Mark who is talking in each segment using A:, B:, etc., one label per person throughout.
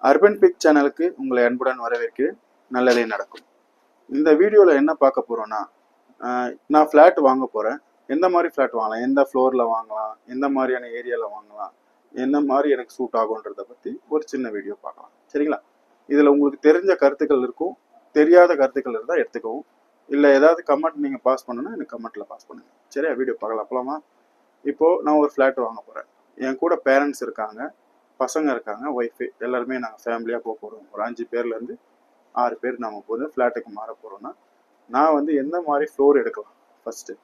A: Urban big சேனலுக்கு உங்களை அன்புடன் வரவேற்கிறேன். நல்லதே நடக்கும். இந்த வீடியோவில் என்ன பார்க்க போகிறோன்னா, நான் ஃப்ளாட் வாங்க போகிறேன். எந்த மாதிரி ஃப்ளாட் வாங்கலாம், எந்த ஃப்ளோரில் வாங்கலாம், எந்த மாதிரியான ஏரியாவில் வாங்கலாம், என்ன மாதிரி எனக்கு சூட் ஆகுன்றதை பற்றி ஒரு சின்ன வீடியோ பார்க்கலாம். சரிங்களா? இதில் உங்களுக்கு தெரிஞ்ச கருத்துக்கள் இருக்கும், தெரியாத கருத்துக்கள் இருந்தால் எடுத்துக்கவும். இல்லை ஏதாவது கமெண்ட் நீங்கள் பாஸ் பண்ணணும்னா எனக்கு கமெண்ட்டில் பாஸ் பண்ணுங்கள். சரியா? வீடியோ பார்க்கலாம். போகலாமா? இப்போது நான் ஒரு ஃப்ளாட் வாங்க போகிறேன். என் கூட பேரண்ட்ஸ் இருக்காங்க, பசங்க இருக்காங்க, ஒய்ஃபு, எல்லாருமே நாங்கள் ஃபேமிலியாக போக போகிறோம். ஒரு 5 பேர்லேருந்து 6 பேர் நாங்கள் போது ஃப்ளாட்டுக்கு மாற போகிறோன்னா, நான் வந்து எந்த மாதிரி ஃப்ளோர் எடுக்கலாம்? ஃபஸ்ட்டு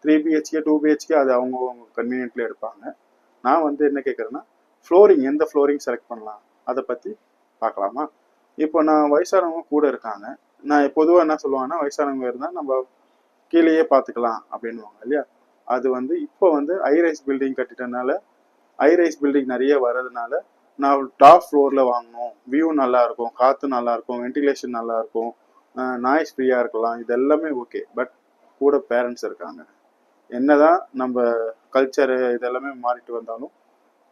A: 3 பிஹெச்கே 2 பிஹெச்கே அது அவங்க கன்வீனியன்ட்ல எடுப்பாங்க. நான் வந்து என்ன கேட்குறேன்னா, ஃப்ளோரிங் எந்த ஃப்ளோரிங் செலக்ட் பண்ணலாம் அதை பற்றி பார்க்கலாமா? இப்போ நான் வயசானவங்க கூட இருக்காங்க. நான் பொதுவாக என்ன சொல்லுவாங்கன்னா, வயசானவங்க இருந்தால் நம்ம கீழேயே பார்த்துக்கலாம் அப்படின்வாங்க இல்லையா? அது வந்து இப்போ வந்து ஹைரைஸ் பில்டிங் கட்டிட்டனால, ஹைரைஸ் பில்டிங் நிறைய வர்றதுனால நான் டாப் ஃப்ளோரில் வாங்கணும், வியூ நல்லா இருக்கும், காற்று நல்லா இருக்கும், வென்டிலேஷன் நல்லா இருக்கும், நாய்ஸ் ஃப்ரீயாக இருக்கலாம், இது எல்லாமே ஓகே. பட் கூட பேரண்ட்ஸ் இருக்காங்க. என்னதான் நம்ம கல்ச்சரு இதெல்லாமே மாறிட்டு வந்தாலும்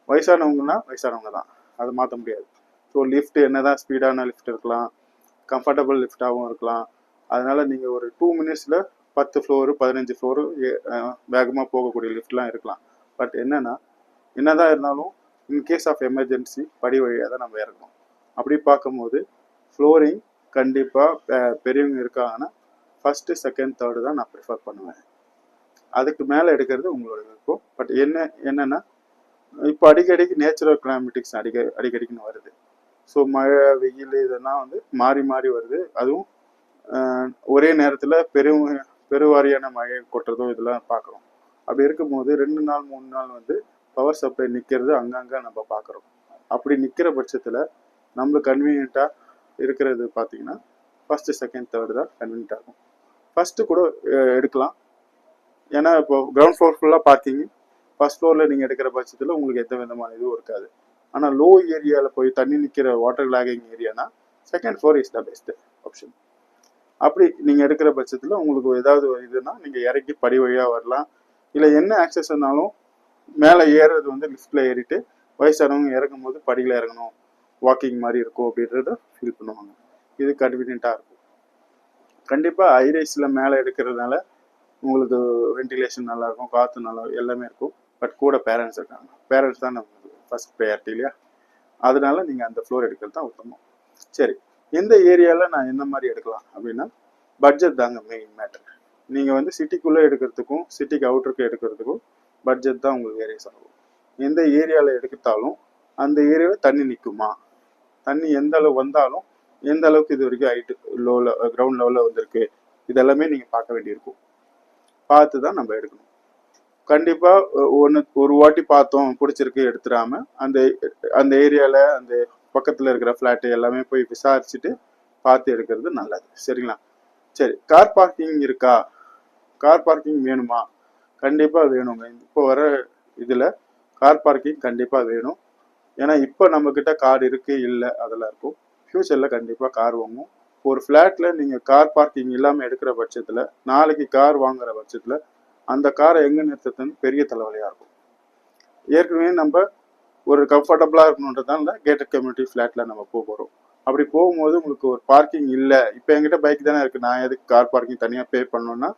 A: வயசானவங்கன்னா வயசானவங்க தான், அதை மாற்ற முடியாது. ஸோ லிஃப்ட் என்னதான் ஸ்பீடான லிஃப்ட் இருக்கலாம், கம்ஃபர்டபுள் லிஃப்டாகவும் இருக்கலாம். அதனால நீங்கள் ஒரு 2 மினிட்ஸில் 10 ஃப்ளோரு 15 ஃப்ளோரு வேகமாக போகக்கூடிய லிஃப்ட்லாம் இருக்கலாம். பட் என்னதான் இருந்தாலும் இன்கேஸ் ஆஃப் எமர்ஜென்சி படி வழியாக தான் நம்ம இறங்கணும். அப்படி பார்க்கும்போது ஃப்ளோரிங் கண்டிப்பாக பெரியவங்க இருக்காங்கன்னா ஃபஸ்ட்டு செகண்ட் தேர்டு தான் நான் ப்ரிஃபர் பண்ணுவேன். அதுக்கு மேலே எடுக்கிறது உங்களோட விருப்பம். பட் என்னென்னா இப்போ அடிக்கடிக்கு நேச்சுரல் கிளைமேட்டிக்ஸ் அடிக்கடிக்குன்னு வருது. ஸோ மழை வெயில் இதெல்லாம் வந்து மாறி மாறி வருது. அதுவும் ஒரே நேரத்தில் பெருவாரியான மழை கொட்டுறதோ இதெல்லாம் பார்க்குறோம். அப்படி இருக்கும்போது 2 நாள் 3 நாள் வந்து பவர் சப்ளை நிற்கிறது அங்கங்கே நம்ம பார்க்குறோம். அப்படி நிற்கிற பட்சத்தில் நம்மளுக்கு கன்வீனியண்ட்டாக இருக்கிறது பார்த்தீங்கன்னா ஃபஸ்ட்டு செகண்ட் தேர்டு தான் கன்வீனியண்ட்டாக இருக்கும். ஃபஸ்ட்டு கூட எடுக்கலாம். ஏன்னா இப்போ கிரவுண்ட் ஃப்ளோர் ஃபுல்லாக பார்க்கிங், ஃபஸ்ட் ஃப்ளோரில் நீங்கள் எடுக்கிற பட்சத்தில் உங்களுக்கு எந்த விதமான இதுவும் இருக்காது. ஆனால் லோ ஏரியாவில் போய் தண்ணி நிற்கிற வாட்டர் லாகிங் ஏரியானா second floor is the best option. அப்படி நீங்கள் எடுக்கிற பட்சத்தில் உங்களுக்கு ஏதாவது இதுனா நீங்கள் இறக்கி படி வழியாக வரலாம். இல்லை என்ன ஆக்சஸ்னாலும் மேலே ஏறுறது வந்து லிஃப்டில் ஏறிட்டு வயசானவங்க இறங்கும் போது படியில் இறங்கணும், வாக்கிங் மாதிரி இருக்கும் அப்படின்றத ஃபீல் பண்ணுவாங்க. இது கன்வீனியண்ட்டாக இருக்கும். கண்டிப்பாக ஹைரைஸில் மேலே எடுக்கிறதுனால உங்களுக்கு வென்டிலேஷன் நல்லாயிருக்கும், காற்று நல்லா எல்லாமே இருக்கும். பட் கூட பேரண்ட்ஸ் இருக்காங்க. பேரண்ட்ஸ் தான் நமக்கு ஃபஸ்ட் ப்ரையாரிட்டி இல்லையா? அதனால நீங்கள் அந்த ஃப்ளோர் எடுக்கிறது தான் உத்தமம். சரி, எந்த ஏரியாவில் நான் எந்த மாதிரி எடுக்கலாம் அப்படின்னா, பட்ஜெட் தாங்க மெயின் மேட்டர். நீங்கள் வந்து சிட்டிக்குள்ளே எடுக்கிறதுக்கும் சிட்டிக்கு அவுட்டருக்கு எடுக்கிறதுக்கும் பட்ஜெட் தான் உங்களுக்கு வேரியஸ் ஆகும். எந்த ஏரியாவில் எடுத்தாலும் அந்த ஏரியாவில் தண்ணி நிற்குமா, தண்ணி எந்த அளவு வந்தாலும் எந்த அளவுக்கு இது வரைக்கும் ஹைட்டு லோவில் கிரவுண்ட் லெவலில் வந்திருக்கு, இதெல்லாமே நீங்கள் பார்க்க வேண்டியிருக்கும். பார்த்து தான் நம்ம எடுக்கணும். கண்டிப்பாக ஒரு வாட்டி பார்த்தோம் பிடிச்சிருக்கு எடுத்துடாம அந்த ஏரியாவில் அந்த பக்கத்தில் இருக்கிற ஃப்ளாட்டு எல்லாமே போய் விசாரிச்சுட்டு பார்த்து எடுக்கிறது நல்லது. சரிங்களா? சரி, கார் பார்க்கிங் இருக்கா, கார் பார்க்கிங் வேணுமா? கண்டிப்பாக வேணுங்க. இப்போ வர இதில் கார் பார்க்கிங் கண்டிப்பாக வேணும். ஏன்னா இப்போ நம்மக்கிட்ட கார் இருக்குது இல்லை அதெல்லாம் இருக்கும். ஃப்யூச்சரில் கண்டிப்பாக கார் வாங்குவோம். ஒரு ஃப்ளாட்டில் நீங்கள் கார் பார்க்கிங் இல்லாமல் எடுக்கிற பட்சத்தில் நாளைக்கு கார் வாங்குற பட்சத்தில் அந்த காரை எங்கே நிறுத்துறதுன்னு பெரிய தலைவலியாக இருக்கும். ஏற்கனவே நம்ம ஒரு கம்ஃபர்டபுளாக இருக்கணுன்றதால கேட்டட் கம்யூனிட்டி ஃப்ளாட்டில் நம்ம போகிறோம். அப்படி போகும்போது உங்களுக்கு ஒரு பார்க்கிங் இல்லை, இப்போ என்கிட்ட பைக் தானே இருக்குது, நான் எதுக்கு கார் பார்க்கிங் தனியாக பே பண்ணணுன்னா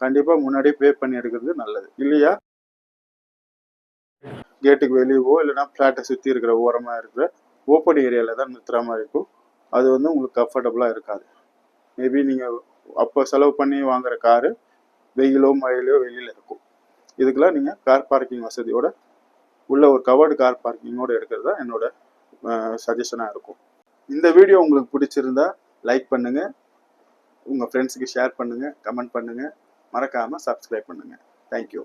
A: கண்டிப்பாக முன்னாடியே பே பண்ணி எடுக்கிறது நல்லது இல்லையா? கேட்டுக்கு வெளியவோ இல்லைனா ஃப்ளாட்டை சுற்றி இருக்கிற ஓரமாக இருக்கிற ஓப்பன் ஏரியாவில் தான் நிறுத்துற மாதிரி இருக்கும். அது வந்து உங்களுக்கு கம்ஃபர்டபுளாக இருக்காது. மேபி நீங்கள் அப்போ செலவு பண்ணி வாங்குற காரு வெயிலோ மழையிலோ வெளியில் இருக்கும். இதுக்கெல்லாம் நீங்கள் கார் பார்க்கிங் வசதியோட உள்ள ஒரு கவர்டு கார் பார்க்கிங்கோடு எடுக்கிறது தான் என்னோட சஜஷனாக இருக்கும். இந்த வீடியோ உங்களுக்கு பிடிச்சிருந்தா லைக் பண்ணுங்கள், உங்கள் ஃப்ரெண்ட்ஸுக்கு ஷேர் பண்ணுங்கள், கமெண்ட் பண்ணுங்கள், மறக்காமல் சப்ஸ்கிரைப் பண்ணுங்கள். தேங்க்யூ.